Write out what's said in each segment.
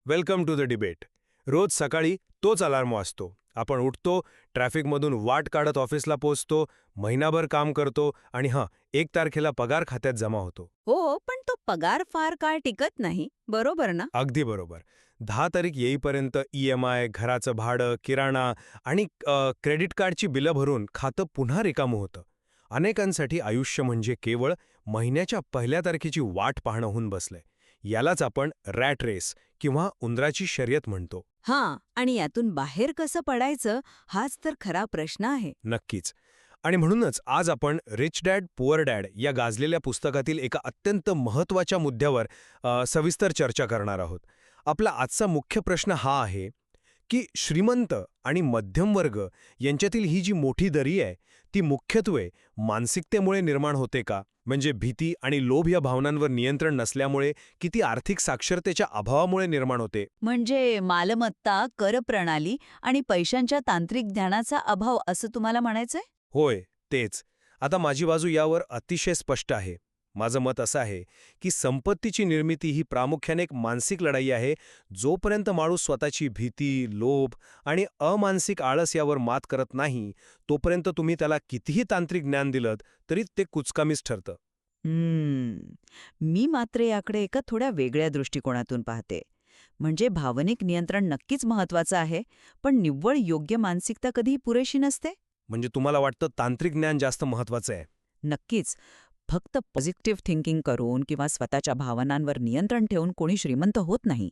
Welcome to the debate. रोज सकाळी तोच अलार्म वाजतो. आपण उठतो, ट्रॅफिकमधून वाट काढत ऑफिसला पोहोचतो, महिनाभर काम करतो आणि 1 तारखेला पगार खात्यात जमा होतो. हो, पण तो पगार फार काळ टिकत नाही, बरोबर ना? अगदी बरोबर. 10 तारीख येईपर्यंत EMI, घराचं भाडं, किराणा आणि क्रेडिट कार्डची बिलं भरून खातं पुन्हा रिकामं होतं. अनेकांसाठी आयुष्य म्हणजे केवळ महिन्याच्या 1 तारखेची वाट पाहणं होऊन बसलंय. यालाच आपण रॅट रेस किंवा उंदराची शर्यत म्हणतो. हां, आणि यातून बाहेर कसं पडायचं हाच तर खरा प्रश्न आहे. नक्कीच. आणि म्हणूनच आज आपण रिच डॅड पुअर डॅड या गाजलेल्या पुस्तकातील एका अत्यंत महत्त्वाच्या मुद्द्यावर सविस्तर चर्चा करणार आहोत. आपला आजचा मुख्य प्रश्न हा आहे की श्रीमंत आणि मध्यमवर्ग यांच्यातील ही जी मोठी दरी आहे ती मुख्यत्वे मानसिकतेमुळे निर्माण होते का? म्हणजे भीती आणि लोभ या भावनांवर नियंत्रण नसल्यामुळे, की ती आर्थिक साक्षरतेच्या अभावामुळे निर्माण होते? म्हणजे मालमत्ता, करप्रणाली आणि पैशांच्या तांत्रिक ज्ञानाचा अभाव असं तुम्हाला म्हणायचंय? होय, तेच. आता माझी बाजू यावर अतिशय स्पष्ट आहे. माझं मत असं आहे की संपत्तीची निर्मिती ही प्रामुख्याने एक मानसिक लढाई आहे. जोपर्यंत माणूस स्वतःची भीती, लोभ आणि अमानसिक आळस यावर मात करत नाही, तोपर्यंत तुम्ही त्याला कितीही तांत्रिक ज्ञान दिलंत तरी ते कुचकामीच ठरतं. मी मात्र याकडे एका थोड्या वेगळ्या दृष्टिकोनातून पाहते. म्हणजे भावनिक नियंत्रण नक्कीच महत्वाचं आहे, पण निव्वळ योग्य मानसिकता कधीही पुरेशी नसते. म्हणजे तुम्हाला वाटतं तांत्रिक ज्ञान जास्त महत्वाचं आहे? नक्कीच. फक्त पॉझिटिव्ह थिंकिंग करून किंवा स्वतःच्या भावनांवर नियंत्रण ठेवून कोणी श्रीमंत होत नाही.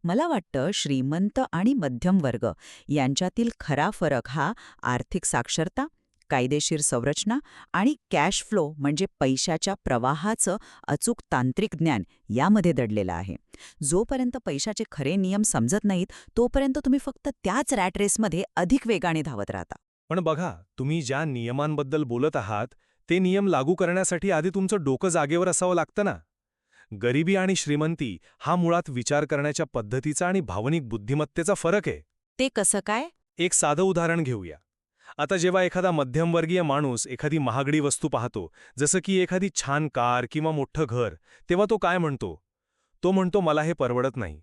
मला वाटतं श्रीमंत आणि मध्यम वर्ग यांच्यातील खरा फरक हा आर्थिक साक्षरता, कायदेशीर संरचना आणि कॅश फ्लो म्हणजे पैशाच्या प्रवाहाचं अचूक तांत्रिक ज्ञान यामध्ये दडलेलं आहे. जोपर्यंत पैशाचे खरे नियम समजत नाहीत, तोपर्यंत तुम्ही फक्त त्याच रॅट रेसमध्ये अधिक वेगाने धावत राहता. पण बघा, तुम्ही ज्या नियमांबद्दल बोलत आहात ते नियम लागू करण्यासाठी आधी तुमचं डोकं जागेवर असावं लागतं ना. गरिबी आणि श्रीमंती हा मुळात विचार करण्याच्या पद्धतीचा आणि भावनिक बुद्धिमत्तेचा फरक आहे. ते कसं काय? एक साधं उदाहरण घेऊया. आता जेव्हा एखादा मध्यमवर्गीय माणूस एखादी महागडी वस्तू पाहतो, जसं की एखादी छान कार किंवा मोठं घर, तेव्हा तो काय म्हणतो? तो म्हणतो, मला हे परवडत नाही.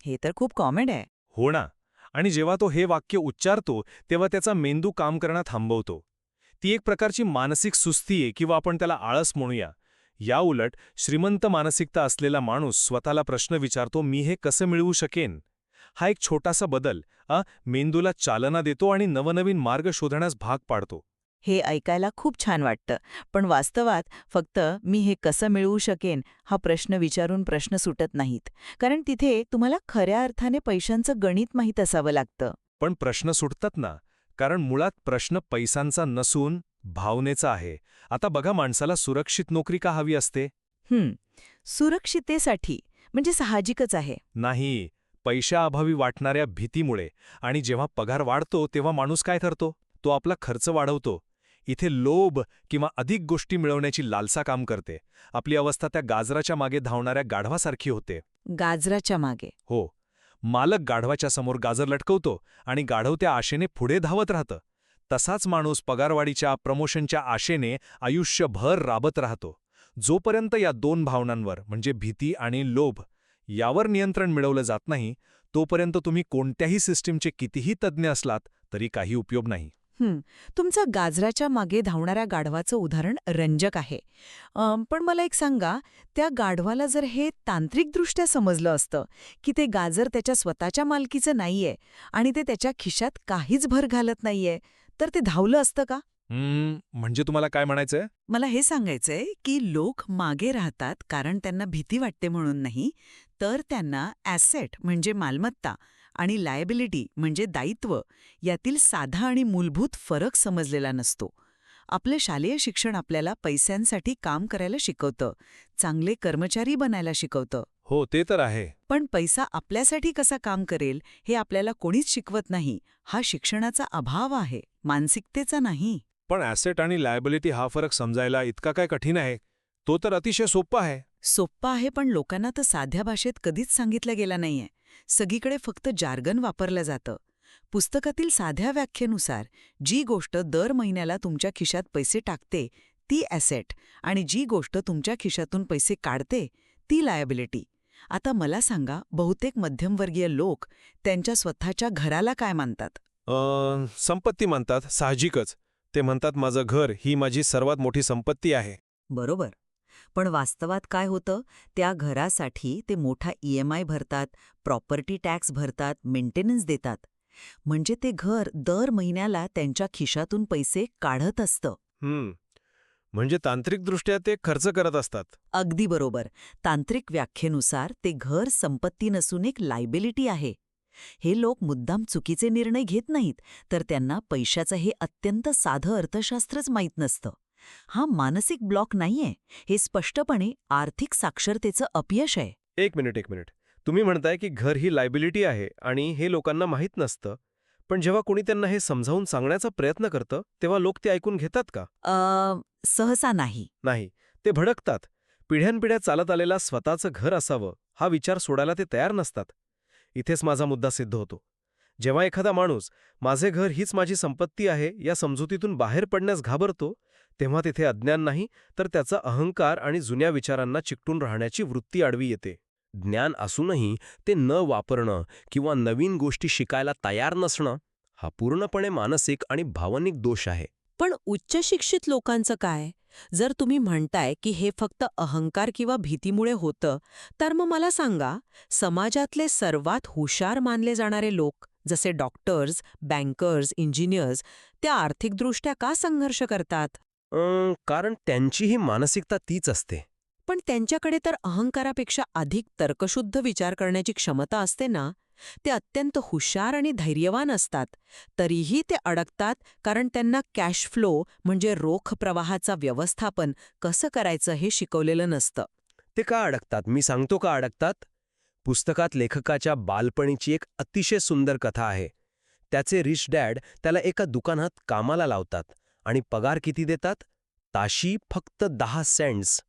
हे तर खूप कॉमेड आहे. हो ना. आणि जेव्हा तो हे वाक्य उच्चारतो तेव्हा त्याचा मेंदू काम करणं थांबवतो. ती एक प्रकारची मानसिक सुस्ती आहे किंवा आपण त्याला आळस म्हणूया. या उलट श्रीमंत मानसिकता असलेला माणूस स्वतःला प्रश्न विचारतो, मी हे कसं मिळवू शकेन? हा एक छोटासा बदल मेंदूला चालना देतो आणि नवनवीन मार्ग शोधण्यास भाग पाडतो. हे ऐकायला खूप छान वाटतं, पण वास्तवात फक्त मी हे कसं मिळवू शकेन हा प्रश्न विचारून प्रश्न सुटत नाहीत. कारण तिथे तुम्हाला खऱ्या अर्थाने पैशांचं गणित माहीत असावं लागतं. पण प्रश्न सुटतात ना, कारण मुळात प्रश्न पैसांचा नसून भावनेचा आहे. आता बघा, माणसाला सुरक्षित नोकरी का हवी असते? सुरक्षितेसाठी, म्हणजे साहजिकच आहे. नाही, पैशाअभावी वाटणाऱ्या भीतीमुळे. आणि जेव्हा पगार वाढतो तेव्हा माणूस काय करतो? तो आपला खर्च वाढवतो. इथे लोभ किंवा अधिक गोष्टी मिळवण्याची लालसा काम करते. आपली अवस्था त्या गाजराच्या मागे धावणाऱ्या गाढवासारखी होते. गाजराच्या मागे? हो. मालक गाढवाच्या समोर गाजर लटकवतो आणि गाढव त्या आशेने पुढे धावत राहतं. तसाच माणूस पगारवाढीच्या, प्रमोशनच्या आशेने आयुष्यभर राबत राहतो. जोपर्यंत या दोन भावनांवर म्हणजे भीती आणि लोभ यावर नियंत्रण मिळवलं जात नाही, तोपर्यंत तुम्ही कोणत्याही सिस्टीमचे कितीही तज्ज्ञ असलात तरी काही उपयोग नाही. तुमचं गाजराच्या मागे धावणाऱ्या गाढवाचं उदाहरण रंजक आहे. पण मला एक सांगा, त्या गाढवाला जर हे तांत्रिकदृष्ट्या समजलं असतं की ते गाजर त्याच्या स्वतःच्या मालकीचं नाहीये आणि ते त्याच्या खिशात काहीच भर घालत नाहीये, तर ते धावलं असतं का? म्हणजे तुम्हाला काय म्हणायचंय? मला हे सांगायचंय की लोक मागे राहतात कारण त्यांना भीती वाटते म्हणून नाही, तर त्यांना ॲसेट म्हणजे मालमत्ता आणि लायबिलिटी म्हणजे दायित्व यातील साधा आणि मूलभूत फरक समजलेला नसतो. आपलं शालेय शिक्षण आपल्याला पैशांसाठी काम करायला शिकवतं, चांगले कर्मचारी बनायला शिकवतं. हो, ते तर आहे. पण पैसा आपल्यासाठी कसा काम करेल हे आपल्याला कोणीच शिकवत नाही. हा शिक्षणाचा अभाव आहे, मानसिकतेचा नाही. पण ॲसेट आणि लायबिलिटी हा फरक समजायला इतका काय कठीण आहे? तो तर अतिशय सोपा आहे. सोप्पा आहे, पण लोकांना तर साध्या भाषेत कधीच सांगितलं गेलं नाहीये. सगळीकडे फक्त जार्गन वापरलं जातं. पुस्तकातील साध्या व्याख्येनुसार जी गोष्ट दर महिन्याला तुमच्या खिशात पैसे टाकते ती ॲसेट आणि जी गोष्ट तुमच्या खिशातून पैसे काढते ती लायबिलिटी. आता मला सांगा, बहुतेक मध्यमवर्गीय लोक त्यांच्या स्वतःच्या घराला काय मानतात? संपत्ती म्हणतात, साहजिकच. ते म्हणतात माझं घर ही माझी सर्वात मोठी संपत्ती आहे. बरोबर. पण वास्तवात काय होतं? त्या घरासाठी ते मोठा EMI भरतात, प्रॉपर्टी टॅक्स भरतात, मेंटेनन्स देतात. म्हणजे ते घर दर महिन्याला त्यांच्या खिशातून पैसे काढत असतं. हं. म्हणजे तांत्रिकदृष्ट्या ते खर्च करत असतात. अगदी बरोबर. तांत्रिक व्याख्येनुसार ते घर संपत्ती नसून एक लायबिलिटी आहे. हे लोक मुद्दाम चुकीचे निर्णय घेत नाहीत, तर त्यांना पैशाचं हे अत्यंत साधं अर्थशास्त्रच माहीत नसतं. हा मानसिक ब्लॉक नाहीये, हे स्पष्टपणे आर्थिक साक्षरतेचं अपयश आहे. एक मिनिट. तुम्ही म्हणताय की घर ही लायबिलिटी आहे आणि हे लोकांना माहीत नसतं. पण जेव्हा कोणी त्यांना हे समजावून सांगण्याचा प्रयत्न करतं, तेव्हा लोक ते ऐकून घेतात का? सहसा नाही. नाही. ते भडकतात. पिढ्यानपिढ्या चालत आलेला स्वतःचं घर असावं, हा विचार सोडायला ते तयार नसतात. इथेच माझा मुद्दा सिद्ध होतो. जेव्हा एखादा माणूस माझे घर हीच माझी संपत्ती आहे या समजुतीतून बाहेर पडण्यास घाबरतो, तेव्हा तिथे अज्ञान नाही, तर त्याचा अहंकार आणि जुन्या विचारांना चिकटून राहण्याची वृत्ती आडवी येते. ज्ञान असूनही ते न वापरणं किंवा नवीन गोष्टी शिकायला तयार नसणं, हा पूर्णपणे मानसिक आणि भावनिक दोष आहे. पण उच्च शिक्षित लोकांचं काय? जर तुम्ही म्हणताय की हे फक्त अहंकार किंवा भीतीमुळे होतं, तर मग मला सांगा, समाजातले सर्वात हुशार मानले जाणारे लोक, जसे डॉक्टर्स, बँकर्स, इंजिनियर्स, त्या आर्थिकदृष्ट्या का संघर्ष करतात? कारण त्यांची ही मानसिकता तीच असते. पण त्यांच्याकडे तर अहंकारापेक्षा अधिक तर्कशुद्ध विचार करण्याची क्षमता असते ना. ते अत्यंत हुशार आणि धैर्यवान असतात. तरीही ते अडकतात, कारण त्यांना कॅश फ्लो म्हणजे रोख प्रवाहाचा व्यवस्थापन कसं करायचं हे शिकवलेलं नसतं. ते का अडकतात? मी सांगतो का अडकतात? पुस्तकात लेखकाच्या बालपणीची एक अतिशय सुंदर कथा आहे. त्याचे रिच डॅड त्याला एका दुकानात कामाला लावतात आणि पगार किती देतात? ताशी फक्त 10 सेंट्स.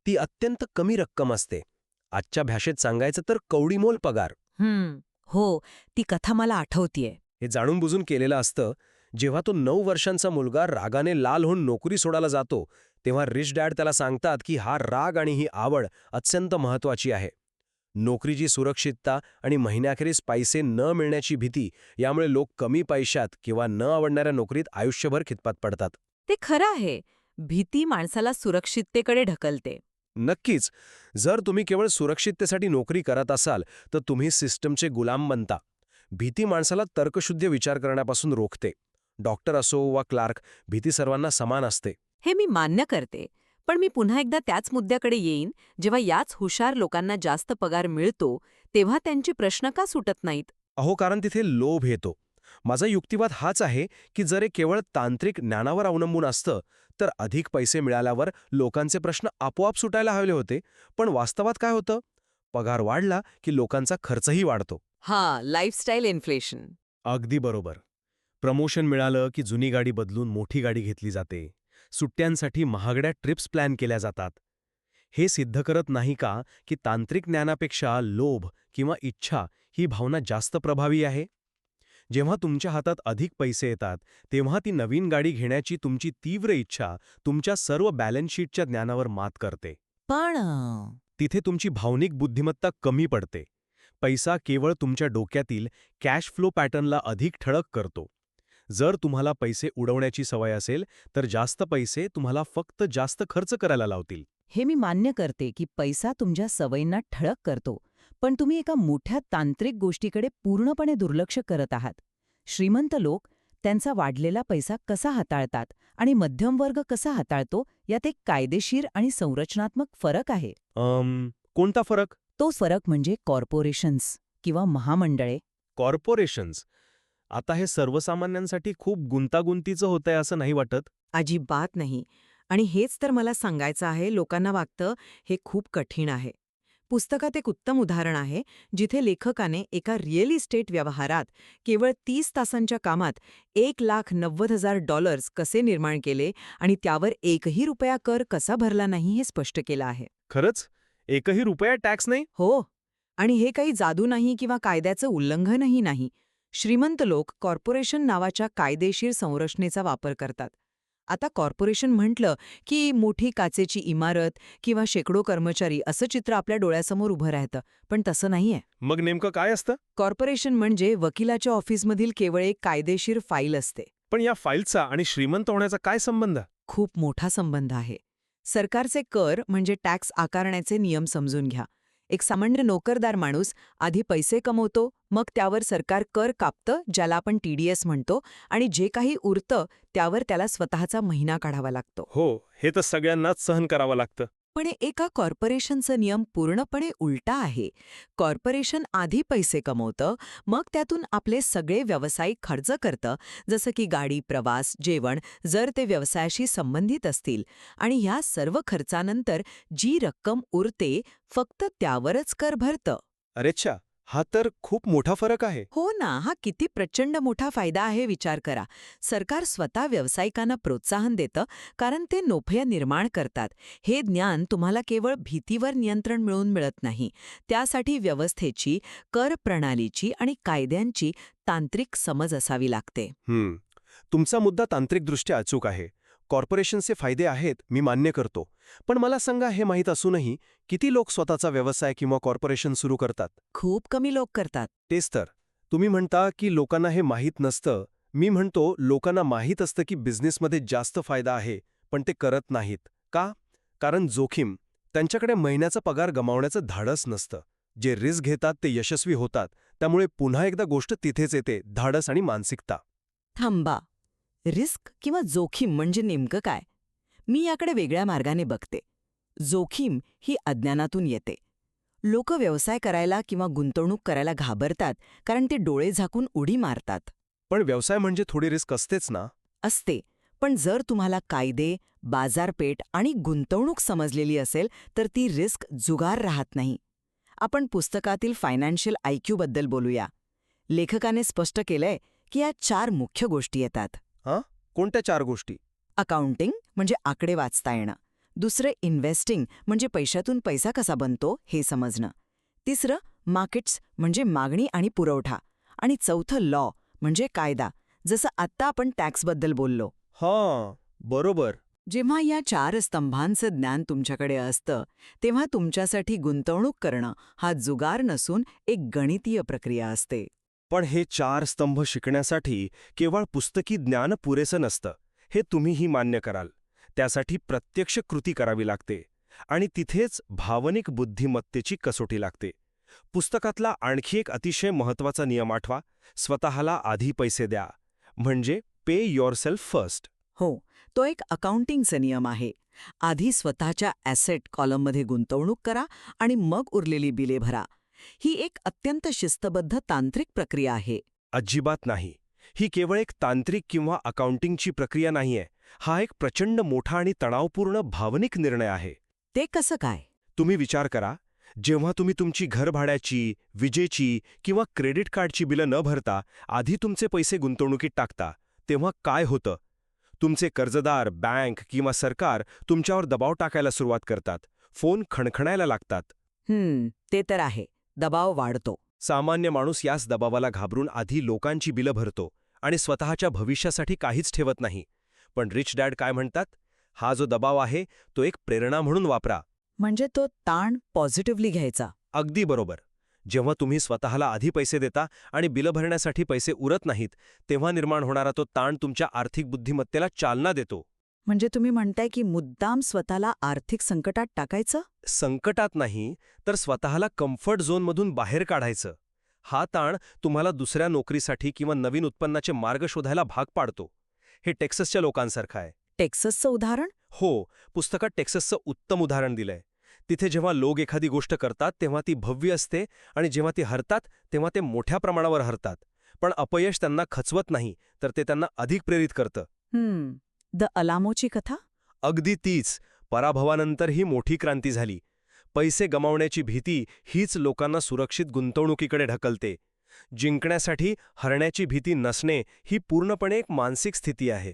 ती अत्यंत कमी रक्कम असते. आजच्या भाषेत सांगायचं तर कवडीमोल पगार. हो, ती कथा मला आठवतीये. हे जाणून बुजून केलेलं असतं. जेव्हा तो 9 वर्षांचा मुलगा रागाने लाल होऊन नोकरी सोडायला जातो, तेव्हा रिच डॅड त्याला सांगतात की हा राग आणि ही आवड अत्यंत महत्वाची आहे. नोकरीची सुरक्षितता आणि महिन्याखेरीस पैसे न मिळण्याची भीती यामुळे लोक कमी पैशात किंवा न आवडणाऱ्या नोकरीत आयुष्यभर खितपात पडतात. ते खरं आहे. भीती माणसाला सुरक्षिततेकडे ढकलते. नक्कीच. जर तुम्ही केवळ सुरक्षिततेसाठी नोकरी करत असाल तर तुम्ही सिस्टमचे गुलाम बनता. भीती माणसाला तर्कशुद्ध विचार करण्यापासून रोखते. डॉक्टर असो वा क्लार्क, भीती सर्वांना समान असते. हे मी मान्य करते. पण मी पुन्हा एकदा त्याच मुद्द्याकडे येईन, जेव्हा याच हुशार लोकांना जास्त पगार मिळतो, तेव्हा त्यांची प्रश्न का सुटत नाहीत? अहो, कारण तिथे लोभ येतो. माझा युक्तिवाद हाच आहे की जर हे केवळ तांत्रिक ज्ञानावर अवलंबून असतं तर अधिक पैसे मिळाल्यावर लोकांचे प्रश्न आपोआप सुटायला हवे होते. पण वास्तवात काय होतं? पगार वाढला की लोकांचा खर्चही वाढतो. Lifestyle inflation. अगदी बरोबर. प्रमोशन मिळालं की जुनी गाडी बदलून मोठी गाडी घेतली जाते. सुट्ट्यांसाठी महागड्या ट्रिप्स प्लॅन केल्या जातात. हे सिद्ध करत नाही का की तांत्रिक ज्ञानापेक्षा लोभ किंवा इच्छा ही भावना जास्त प्रभावी आहे? जेव्हा तुमच्या हातात अधिक पैसे येतात, तेव्हा ती नवीन गाडी घेण्याची तुमची तीव्र इच्छा तुमच्या सर्व बॅलन्स शीटच्या ज्ञानावर मात करते. पण तिथे तुमची भावनिक बुद्धिमत्ता कमी पडते. पैसा केवळ तुमच्या डोक्यातील कॅश फ्लो पॅटर्नला अधिक ठळक करतो. जर तुम्हाला पैसे उडवण्याची सवय असेल तर जास्त पैसे तुम्हाला फक्त जास्त खर्च करायला लावतील. हे मी मान्य करते की पैसा तुमच्या सवयींना ठळक करतो, पण तुम्ही एका मोठ्या तांत्रिक गोष्टीकडे पूर्णपणे दुर्लक्ष करत आहात. श्रीमंत लोक त्यांचा वाढलेला पैसा कसा हाताळतात आणि मध्यम वर्ग कसा हाताळतो, यात एक कायदेशीर आणि संरचनात्मक फरक आहे. कोणता फरक? तो फरक म्हणजे कॉर्पोरेशन्स किंवा महामंडळे. कॉर्पोरेशन्स. आता हे सर्वसामान्यांसाठी खूप गुंतागुंतीचं होतंय असं नाही वाटत? अजिबात नाही. आणि हेच तर मला सांगायचं आहे. लोकांना वाटतं हे खूप कठीण आहे. पुस्तकात एक उत्तम उदाहरण आहे, जिथे लेखकाने एका रिअल इस्टेट व्यवहारात केवळ 30 तासांच्या कामात $1,90,000 कसे निर्माण केले आणि त्यावर एकही रुपया कर कसा भरला नाही हे स्पष्ट केलं आहे. खरंच? एकही रुपया टॅक्स नाही? हो. आणि हे काही जादू नाही किंवा कायद्याचं उल्लंघनही नाही. श्रीमंत लोक कॉर्पोरेशन नावाच्या कायदेशीर संरचनेचा वापर करतात. आता कॉर्पोरेशन म्हटलं की मोठी काचेची इमारत किंवा शेकडो कर्मचारी असं चित्र आपल्या डोळ्यासमोर उभं राहतं, पण तसं नाहीये. मग नेमकं काय असतं? कॉर्पोरेशन म्हणजे वकिलाच्या ऑफिसमधील केवळ एक कायदेशीर फाईल असते. पण या फाईलचा आणि श्रीमंत होण्याचा काय संबंध? खूप मोठा संबंध आहे. सरकारचे कर म्हणजे टॅक्स आकारण्याचे नियम समजून घ्या. एक सामान्य नोकरदार माणूस आधी पैसे कमवतो, मग त्यावर सरकार कर कापतं, ज्याला आपण TDS म्हणतो, आणि जे काही उरतं त्यावर त्याला स्वतःचा महिना काढावा लागतो. हो, हे तर सगळ्यांनाच सहन करावं लागतं. पण एका कॉर्पोरेशनचा नियम पूर्णपणे उलटा आहे. कॉर्पोरेशन आधी पैसे कमवतं, मग त्यातून आपले सगळे व्यावसायिक खर्च करतं, जसं की गाडी, प्रवास, जेवण, जर ते व्यवसायाशी संबंधित असतील. आणि ह्या सर्व खर्चानंतर जी रक्कम उरते, फक्त त्यावरच कर भरतं. अरेच्छा, हा तर खूप मोठा फरक आहे. हो ना, हा किती प्रचंड मोठा फायदा आहे विचार करा. सरकार स्वतः व्यावसायिकांना प्रोत्साहन देतं, कारण ते नोफे निर्माण करतात. हे ज्ञान तुम्हाला केवळ भीतीवर नियंत्रण मिळून मिळत नाही. त्यासाठी व्यवस्थेची, कर प्रणालीची आणि कायद्यांची तांत्रिक समज असावी लागते. तुमचा मुद्दा तांत्रिकदृष्ट्या अचूक आहे. कॉर्पोरेशनचे फायदे आहेत, मी मान्य करतो. पण मला सांगा, हे माहीत असूनही किती लोक स्वतःचा व्यवसाय किंवा कॉर्पोरेशन सुरू करतात? खूप कमी लोक करतात. तेच तर. तुम्ही म्हणता की लोकांना हे माहीत नसतं. मी म्हणतो लोकांना माहीत असतं की बिझनेसमध्ये जास्त फायदा आहे, पण ते करत नाहीत. का? कारण जोखीम. त्यांच्याकडे महिन्याचा पगार गमावण्याचं धाडस नसतं. जे रिस्क घेतात ते यशस्वी होतात. त्यामुळे पुन्हा एकदा गोष्ट तिथेच येते, धाडस आणि मानसिकता. थांबा. रिस्क किंवा जोखीम म्हणजे नेमकं काय? मी याकडे वेगळ्या मार्गाने बघते. जोखीम ही अज्ञानातून येते. लोक व्यवसाय करायला किंवा गुंतवणूक करायला घाबरतात, कारण ते डोळे झाकून उडी मारतात. पण व्यवसाय म्हणजे थोडी रिस्क असतेच ना? असते, पण जर तुम्हाला कायदे, बाजारपेठ आणि गुंतवणूक समजलेली असेल, तर ती रिस्क जुगार राहत नाही. आपण पुस्तकातील फायनान्शियल IQ बद्दल बोलूया. लेखकाने स्पष्ट केलंय की या 4 मुख्य गोष्टी येतात. कोणत्या 4 गोष्टी? अकाउंटिंग म्हणजे आकडे वाचता येणं. दुसरं इन्व्हेस्टिंग म्हणजे पैशातून पैसा कसा बनतो हे समजणं. तिसरं मार्केट्स म्हणजे मागणी आणि पुरवठा. आणि चौथं लॉ म्हणजे कायदा, जसं आत्ता आपण टॅक्सबद्दल बोललो. हां, बरोबर. जेव्हा या 4 स्तंभांचं ज्ञान तुमच्याकडे असतं, तेव्हा तुमच्यासाठी गुंतवणूक करणं हा जुगार नसून एक गणितीय प्रक्रिया असते. पण हे 4 स्तंभ शिकण्यासाठी केवळ पुस्तकी ज्ञान पुरेसं नसतं, हे तुम्हीही मान्य कराल. त्यासाठी प्रत्यक्ष कृती करावी लागते. आणि तिथेच भावनिक बुद्धिमत्तेची कसोटी लागते. पुस्तकातला आणखी एक अतिशय महत्त्वाचा नियम आठवा, स्वतःला आधी पैसे द्या. म्हणजे पे युअरसेल्फ फर्स्ट. हो, तो एक अकाउंटिंगचा नियम आहे. आधी स्वतःच्या ॲसेट कॉलममध्ये गुंतवणूक करा आणि मग उरलेली बिले भरा. ही एक अत्यंत शिस्तबद्ध तांत्रिक प्रक्रिया आहे. अजिबात नाही. ही केवळ एक तांत्रिक किंवा अकाउंटिंगची प्रक्रिया नाहीये. हा एक प्रचंड मोठा आणि तणावपूर्ण भावनिक निर्णय आहे. ते कसं काय? तुम्ही विचार करा, जेव्हा तुम्ही तुमची घरभाड्याची, विजेची किंवा क्रेडिट कार्डची बिलं न भरता आधी तुमचे पैसे गुंतवणुकीत टाकता, तेव्हा काय होतं? तुमचे कर्जदार, बँक किंवा सरकार तुमच्यावर दबाव टाकायला सुरुवात करतात. फोन खणखणायला लागतात. ते तर आहे. दबाव वाढतो. सामान्य माणूस याच दबावाला घाबरून आधी लोकांची बिलं भरतो आणि स्वतःच्या भविष्यासाठी काहीच ठेवत नाही. पण रिच डॅड काय म्हणतात? हा जो दबाव आहे तो एक प्रेरणा म्हणून वापरा. म्हणजे तो ताण पॉझिटिव्हली घ्यायचा. अगदी बरोबर. जेव्हा तुम्ही स्वतःला आधी पैसे देता आणि बिलं भरण्यासाठी पैसे उरत नाहीत, तेव्हा निर्माण होणारा तो ताण तुमच्या आर्थिक बुद्धिमत्तेला चालना देतो. म्हणजे तुम्ही म्हणताय की मुद्दाम स्वतःला आर्थिक संकटात टाकायचं? संकटात नाही, तर स्वतःला कम्फर्ट झोनमधून बाहेर काढायचं. हा ताण तुम्हाला दुसऱ्या नोकरीसाठी किंवा नवीन उत्पन्नाचे मार्ग शोधायला भाग पाडतो. हे टेक्सासच्या लोकांसारखं आहे. टेक्सासचं उदाहरण? हो, पुस्तकात टेक्सासचं उत्तम उदाहरण दिलंय. तिथे जेव्हा लोक एखादी गोष्ट करतात तेव्हा ती भव्य असते आणि जेव्हा ती हरतात तेव्हा ते मोठ्या प्रमाणावर हरतात. पण अपयश त्यांना खचवत नाही, तर ते त्यांना अधिक प्रेरित करतं. द अलामोची कथा? अगदी तीच. पराभवानंतर ही मोठी क्रांती झाली. पैसे गमावण्याची भीती हीच लोकांना सुरक्षित गुंतवणुकीकडे ढकलते. जिंकण्यासाठी हरण्याची भीती नसणे ही पूर्णपणे एक मानसिक स्थिती आहे.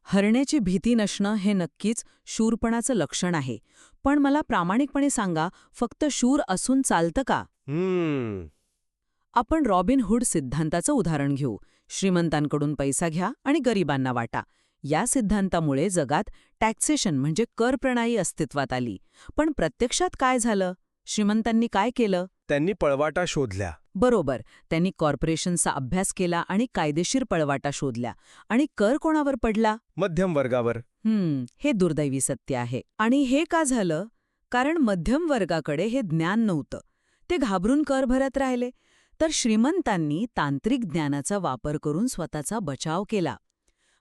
हरण्याची भीती नसणं हे नक्कीच शूरपणाचं लक्षण आहे. पण मला प्रामाणिकपणे सांगा, फक्त शूर असून चालतं का? आपण रॉबिन हुड सिद्धांताचं उदाहरण घेऊ. श्रीमंतांकडून पैसा घ्या आणि गरिबांना वाटा. या सिद्धांतामुळे जगात टॅक्सेशन म्हणजे कर प्रणाली अस्तित्वात आली. पण प्रत्यक्षात काय झालं? श्रीमंतांनी काय केलं? त्यांनी पळवाटा शोधल्या. बरोबर, त्यांनी कॉर्पोरेशनचा अभ्यास केला आणि कायदेशीर पळवाटा शोधल्या. आणि कर कोणावर पडला? मध्यम वर्गावर. हे दुर्दैवी सत्य आहे. आणि हे का झालं? कारण मध्यम वर्गाकडे हे ज्ञान नव्हतं. ते घाबरून कर भरत राहिले. तर श्रीमंतांनी तांत्रिक ज्ञानाचा वापर करून स्वतःचा बचाव केला.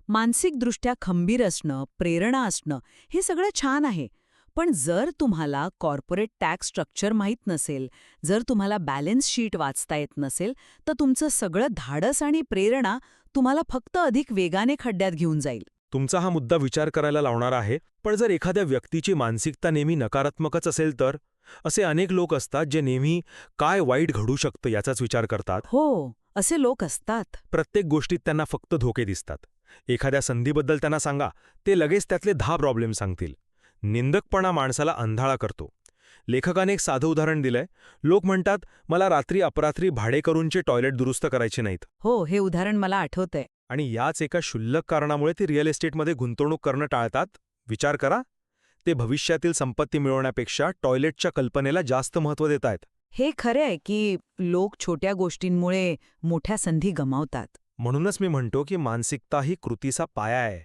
मानसिकदृष्ट्या खंबीर असणं, प्रेरणा असणं हे सगळं छान आहे. पण जर तुम्हाला कॉर्पोरेट टॅक्स स्ट्रक्चर माहीत नसेल, जर तुम्हाला बॅलन्स शीट वाचता येत नसेल, तर तुमचं सगळं धाडस आणि प्रेरणा तुम्हाला फक्त अधिक वेगाने खड्ड्यात घेऊन जाईल. तुमचा हा मुद्दा विचार करायला लावणारा आहे. पण जर एखाद्या व्यक्तीची मानसिकता नेहमी नकारात्मकच असेल तर? असे अनेक लोक असतात जे नेहमी काय वाईट घडू शकतं याचाच विचार करतात. हो, असे लोक असतात. प्रत्येक गोष्टीत त्यांना फक्त धोके दिसतात. एखाद्या संधीबद्दल त्यांना सांगा, ते लगेच त्यातले 10 प्रॉब्लेम सांगतील. निंदकपणा माणसाला अंधाळा करतो. लेखकाने एक साधं उदाहरण दिलंय. लोक म्हणतात, मला रात्री अपरात्री भाडेकरूंचे टॉयलेट दुरुस्त करायचे नाहीत. हो, हे उदाहरण मला आठवतंय. आणि याच एका क्षुल्लक कारणामुळे ते रिअल एस्टेटमध्ये गुंतवणूक करणं टाळतात. विचार करा, ते भविष्यातील संपत्ती मिळवण्यापेक्षा टॉयलेटच्या कल्पनेला जास्त महत्त्व देत आहेत. हे खरे आहे की लोक छोट्या गोष्टींमुळे मोठ्या संधी गमावतात. म्हणूनच मी म्हणतो की मानसिकता ही कृतीचा पाया आहे.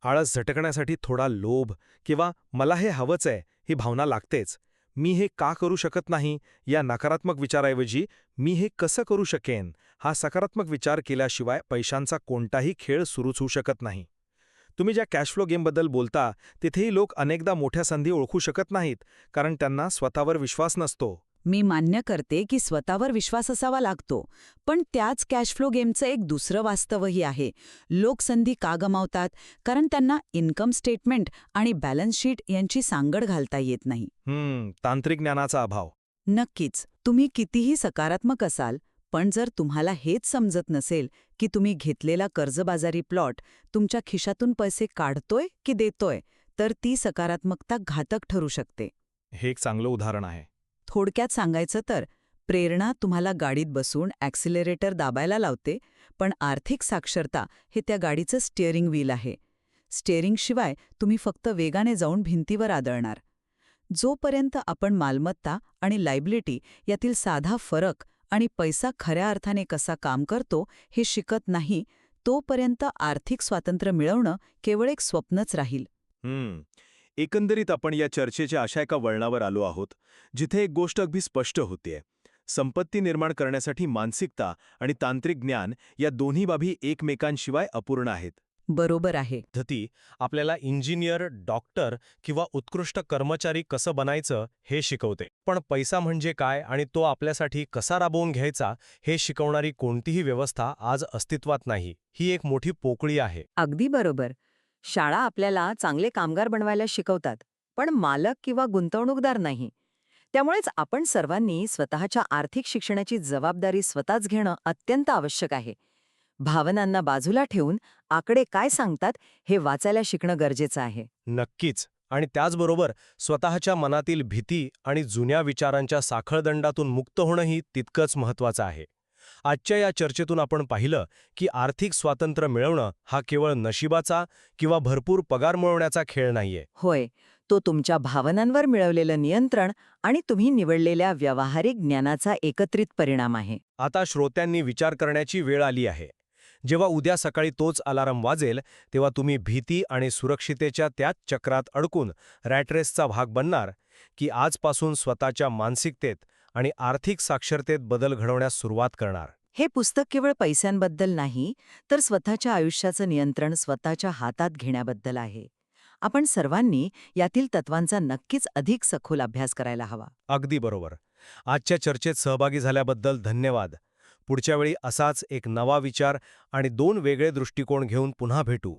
आळस झटकण्यासाठी थोडा लोभ किंवा मला हे हवंच आहे ही भावना लागतेच. मी हे का करू शकत नाही या नकारात्मक विचाराऐवजी मी हे कसं करू शकेन हा सकारात्मक विचार केल्याशिवाय पैशांचा कोणताही खेळ सुरूच होऊ शकत नाही. तुम्ही ज्या कॅश फ्लो गेमबद्दल बोलता तिथेही लोक अनेकदा मोठ्या संधी ओळखू शकत नाहीत कारण त्यांना स्वतःवर विश्वास नसतो. मी मान्य करते की स्वतःवर विश्वास असावा लागतो. पण त्याच कॅश फ्लो गेमचं एक दुसरं वास्तवही आहे. लोक संधी का गमावतात? कारण त्यांना इन्कम स्टेटमेंट आणि बॅलन्स शीट यांची सांगड घालता येत नाही. तांत्रिक ज्ञानाचा अभाव. नक्कीच, तुम्ही कितीही सकारात्मक असाल, पण जर तुम्हाला हेच समजत नसेल की तुम्ही घेतलेला कर्जबाजारी प्लॉट तुमच्या खिशातून पैसे काढतोय की देतोय, तर ती सकारात्मकता घातक ठरू शकते. हे एक चांगलं उदाहरण आहे. थोडक्यात सांगायचं तर, प्रेरणा तुम्हाला गाडीत बसून ॲक्सिलरेटर दाबायला लावते, पण आर्थिक साक्षरता हे त्या गाडीचं स्टिअरिंग व्हील आहे. स्टिअरिंगशिवाय तुम्ही फक्त वेगाने जाऊन भिंतीवर आदळणार. जोपर्यंत आपण मालमत्ता आणि लायबिलिटी यातील साधा फरक आणि पैसा खऱ्या अर्थाने कसा काम करतो हे शिकत नाही, तोपर्यंत आर्थिक स्वातंत्र्य मिळवणं केवळ एक स्वप्नच राहील. एकंदरीत आपण या चर्चेच्या अशा एका वळणावर आलो आहोत जिथे एक गोष्ट अगदी स्पष्ट होतीये. संपत्ती निर्माण करण्यासाठी मानसिकता आणि तांत्रिक ज्ञान या दोन्ही बाबी एकमेकांशिवाय अपूर्ण आहेत. बरोबर आहे. पद्धती आपल्याला इंजिनियर, डॉक्टर किंवा उत्कृष्ट कर्मचारी कसं बनायचं हे शिकवते. पण पैसा म्हणजे काय आणि तो आपल्यासाठी कसा राबवून घ्यायचा हे शिकवणारी कोणतीही व्यवस्था आज अस्तित्वात नाही. ही एक मोठी पोकळी आहे. अगदी बरोबर. शाळा आपल्याला चांगले कामगार बनवायला शिकवतात, पण मालक किंवा गुंतवणूकदार नाही. त्यामुळेच आपण सर्वांनी स्वतःच्या आर्थिक शिक्षणाची जबाबदारी स्वतःच घेणं अत्यंत आवश्यक आहे. भावनांना बाजूला ठेवून आकडे काय सांगतात हे वाचायला शिकणं गरजेचं आहे. नक्कीच. आणि त्याचबरोबर स्वतःच्या मनातील भीती आणि जुन्या विचारांच्या साखळदंडातून मुक्त होणंही तितकंच महत्त्वाचं आहे. आजच्या या चर्चेतून आपण पाहिलं की आर्थिक स्वातंत्र्य मिळवणं हा केवळ नशिबाचा किंवा भरपूर पगार मिळवण्याचा खेळ नाहीये. होय, तो तुमच्या भावनांवर मिळवलेलं नियंत्रण आणि तुम्ही निवडलेल्या व्यावहारिक ज्ञानाचा एकत्रित परिणाम आहे. आता श्रोत्यांनी विचार करण्याची वेळ आली आहे. जेव्हा उद्या सकाळी तोच अलार्म वाजेल तेव्हा तुम्ही भीती आणि सुरक्षितेच्या त्याच चक्रात अडकून रॅटरेसचा भाग बनणार की आजपासून स्वतःच्या मानसिकतेत आणि आर्थिक साक्षरतेत बदल घडवण्यास सुरुवात करणार. हे पुस्तक केवळ पैशांबद्दल नाही, तर स्वतःच्या आयुष्याचं नियंत्रण स्वतःच्या हातात घेण्याबद्दल आहे. आपण सर्वांनी यातील तत्वांचा नक्कीच अधिक सखोल अभ्यास करायला हवा. अगदी बरोबर. आजच्या चर्चेत सहभागी झाल्याबद्दल धन्यवाद. पुढच्या वेळी असाच एक नवा विचार आणि 2 वेगळे दृष्टिकोन घेऊन पुन्हा भेटू.